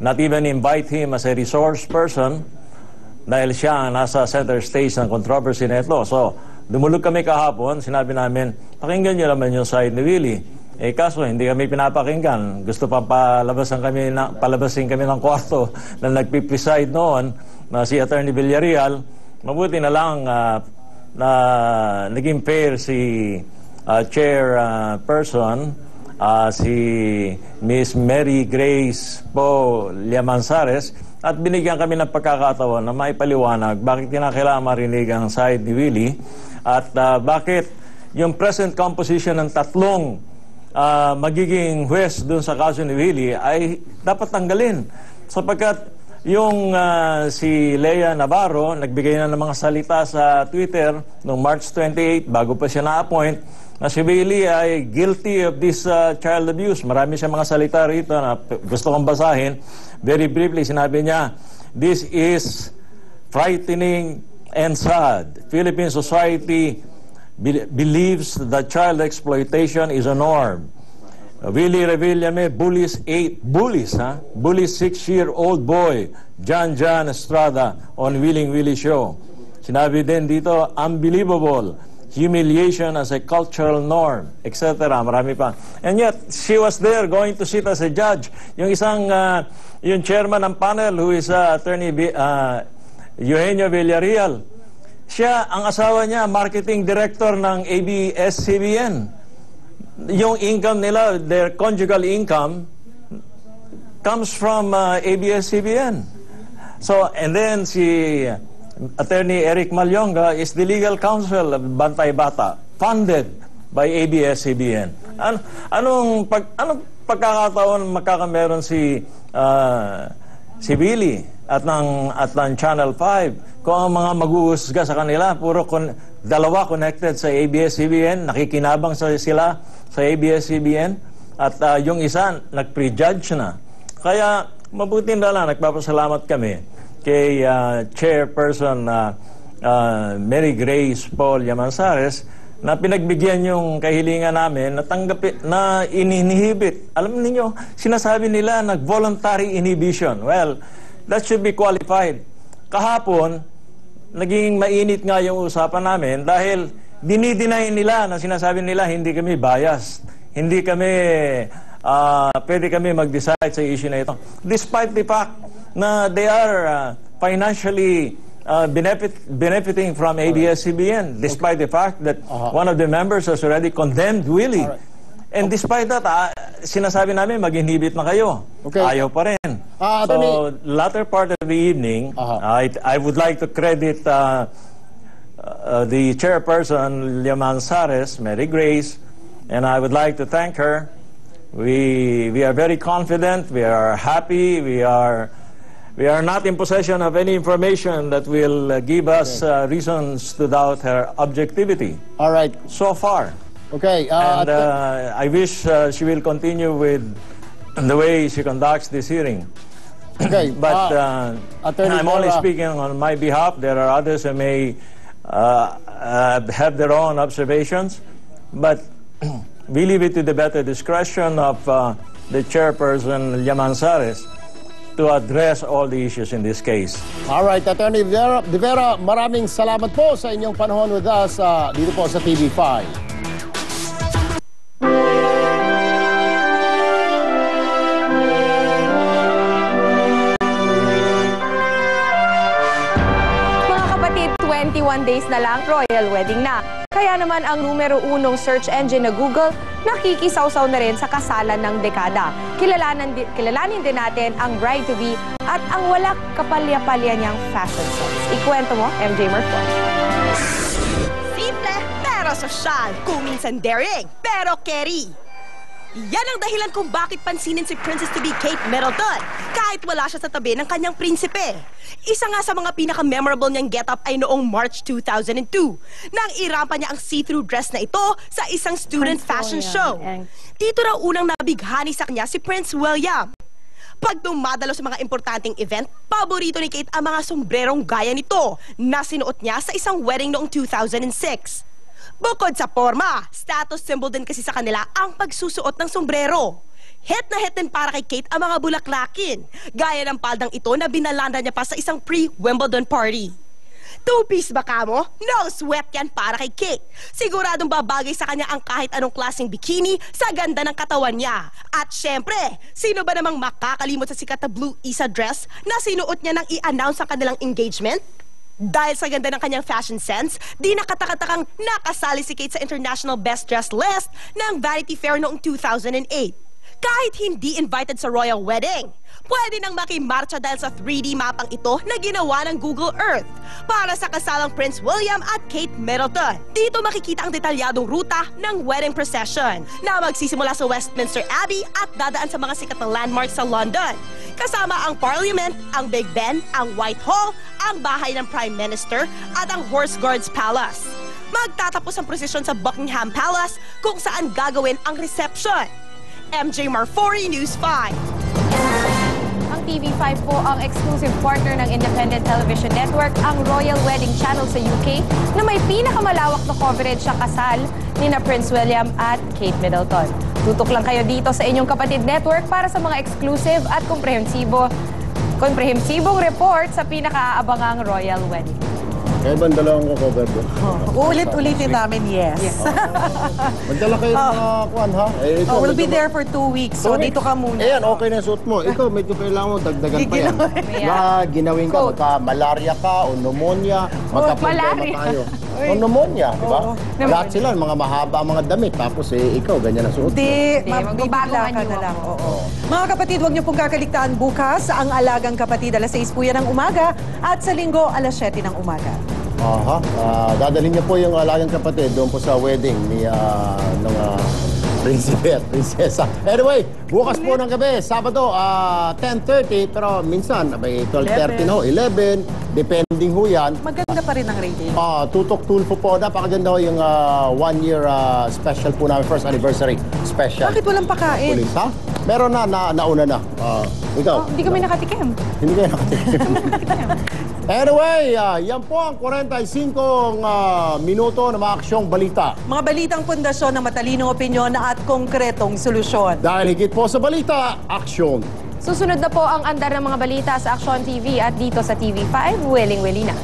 not even invite him as a resource person dahil siya ang nasa center stage ng controversy na ito. So, dumulog kami kahapon, sinabi namin, pakinggan niyo naman yung side ni Willie. Kaso hindi kami pinapakinggan. Gusto pa palabasin kami ng kwarto na nagpipreside noon na si Attorney Villarreal. Mabuti na lang na naging fair si chairperson, si Miss Mary Grace Po Llamanzares, at binigyan kami ng pagkakataon na maipaliwanag bakit kinakailangan marinig ang side ni Willie at bakit yung present composition ng tatlong magiging huwes dun sa kaso ni Willie ay dapat tanggalin. Sapagkat yung si Lea Navarro nagbigay na ng mga salita sa Twitter noong March 28 bago pa siya na-appoint na si Willie ay guilty of this child abuse. Marami siya mga salita rito na gusto kong basahin. Very briefly, sinabi niya, "This is frightening and sad. Philippine society believes that child exploitation is a norm. Willie Revillame bullies 6-year-old boy, John Estrada, on Willing Willie Show." Sinabi din dito, "Unbelievable. Humiliation as a cultural norm," etc. Marami pa. And yet, she was there going to sit as a judge. Yung isang, yung chairman ng panel who is Attorney Eugenio Villarreal, siya, ang asawa niya, marketing director ng ABS-CBN. Yung income nila, their conjugal income, comes from ABS-CBN. So, and then si Attorney Eric Malyonga is the legal counsel of Bantay Bata, funded by ABS-CBN. Anong pagkakataon magkakameron si Willie at ng Channel 5 kung ang mga mag-uusga sa kanila puro dalawa connected sa ABS-CBN, nakikinabang sila sa ABS-CBN, at yung isa nag-prejudge na. Kaya mabuti na lang, nagpapasalamat kami kay chairperson Mary Grace Paul Llamanzares na pinagbigyan yung kahilingan namin na tanggapin, na inhibit. Alam niyo, sinasabi nila nag-voluntary inhibition. Well, that should be qualified. Kahapon, naging mainit nga yung usapan namin dahil dinideny nila na sinasabi nila hindi kami biased. Hindi kami, pwede kami mag-decide sa issue na ito. Despite the fact na they are financially benefiting from ABS-CBN, despite the fact that one of the members has already condemned Willie. And despite that, sinasabi namin mag-inhibit na kayo. Ayaw pa rin. So, latter part of the evening, I would like to credit the chairperson, Llamanzares, Mary Grace, and I would like to thank her. We are very confident, we are happy, we are not in possession of any information that will give us reasons to doubt her objectivity. All right. So far. Okay. And I wish she will continue with the way she conducts this hearing. Okay. But I'm only speaking on my behalf. There are others who may have their own observations. But we leave it to the better discretion of the chairperson, Llamanzares, to address all the issues in this case. All right, Attorney De Vera, maraming salamat po sa inyong panahon with us dito po sa TV5. Mga kapatid, 21 days na lang, royal wedding na. Kaya naman ang numero 1 search engine na Google nakikisawsaw na rin sa kasalan ng dekada. Kilalanin din natin ang bride-to-be at ang walang kapalya-palya niyang fashion sense. Ikwento mo, MJ Marfon. Simple pero sosyal, kung minsan daring pero carry. Yan ang dahilan kung bakit pansinin si Princess-to-be Kate Middleton kahit wala siya sa tabi ng kanyang prinsipe. Isa nga sa mga pinaka-memorable niyang get-up ay noong March 2002 nang irampa niya ang see-through dress na ito sa isang student fashion show. Dito raw unang nabighani sa kanya si Prince William. Pag dumadalo sa mga importanteng event, paborito ni Kate ang mga sombrerong gaya nito na sinuot niya sa isang wedding noong 2006. Bukod sa forma, status symbol din kasi sa kanila ang pagsusuot ng sombrero. Hit na hit din para kay Kate ang mga bulaklakin. Gaya ng paldang ito na binalanda niya pa sa isang pre-Wimbledon party. Two-piece ba ka mo? No sweat yan para kay Kate. Siguradong babagay sa kanya ang kahit anong klaseng bikini sa ganda ng katawan niya. At syempre, sino ba namang makakalimot sa sikat na blue Isa dress na sinuot niya nang i-announce ang kanilang engagement? Dahil sa ganda ng kanyang fashion sense, di nakatakatakang nakasali si Kate sa International Best Dressed list ng Vanity Fair noong 2008. Kahit hindi invited sa royal wedding, pwede nang makimarcha dahil sa 3D mapang ito na ginawa ng Google Earth para sa kasalang Prince William at Kate Middleton. Dito makikita ang detalyadong ruta ng wedding procession na magsisimula sa Westminster Abbey at dadaan sa mga sikat na landmarks sa London. Kasama ang Parliament, ang Big Ben, ang Whitehall, ang bahay ng Prime Minister at ang Horse Guards Palace. Magtatapos ang prosesyon sa Buckingham Palace kung saan gagawin ang reception. MJ Marfori, News 5. Ang TV5 po ang exclusive partner ng Independent Television Network, ang Royal Wedding Channel sa UK, na may pinakamalawak na coverage sa kasal ni na Prince William at Kate Middleton. Tutok lang kayo dito sa inyong kapatid network para sa mga exclusive at komprehensibong report sa pinakaabangang Royal Wedding. Kaya ba dalawang ko-cover doon? Ulit-ulitin namin, yes. Magdala kayo ng mga kuwan, ha? Ikaw, We'll be there for 2 weeks, so dito ka muna. Ayan, okay na yung suot mo. Ikaw, medyo kailangan mo, dagdagan pa yan. Baka ginawin ka, magka-malaria ka o pneumonia, magka-problema malaria. tayo. O pneumonia, di ba? Lahat sila, mga mahaba, mga damit. Tapos, ikaw, ganyan ang suot mo. Hindi, magbibigla ka na lang. Oo. Mga kapatid, huwag niyo pong kakaligtaan bukas ang Alagang Kapatid, alas 6 po yan ng umaga at sa Linggo, alas 7 ng umaga. Aha. Dadalhin niyo po yung Alagang Kapatid doon po sa wedding ni ng prinsipe at prinsesa. Anyway, bukas po ng gabi, Sabado, 10:30, pero minsan, 12:30 na ho, 11, depending ho yan. Maganda pa rin ang rating. Tutok Tulfo po, napakaganda ho yung 1-year special po namin, first anniversary special. Bakit walang pakain? Pulis, ha? Meron na, nauna na. Ikaw? Hindi kami nakatikim. Hindi kayo nakatikim. Anyway, yan po ang 45 minuto na mga aksyong balita. Mga balitang pundasyon ng matalinong opinyon at konkretong solusyon. Dahil higit po sa balita, aksyon. Susunod na po ang andar ng mga balita sa Action TV at dito sa TV5, Willing-Willy na.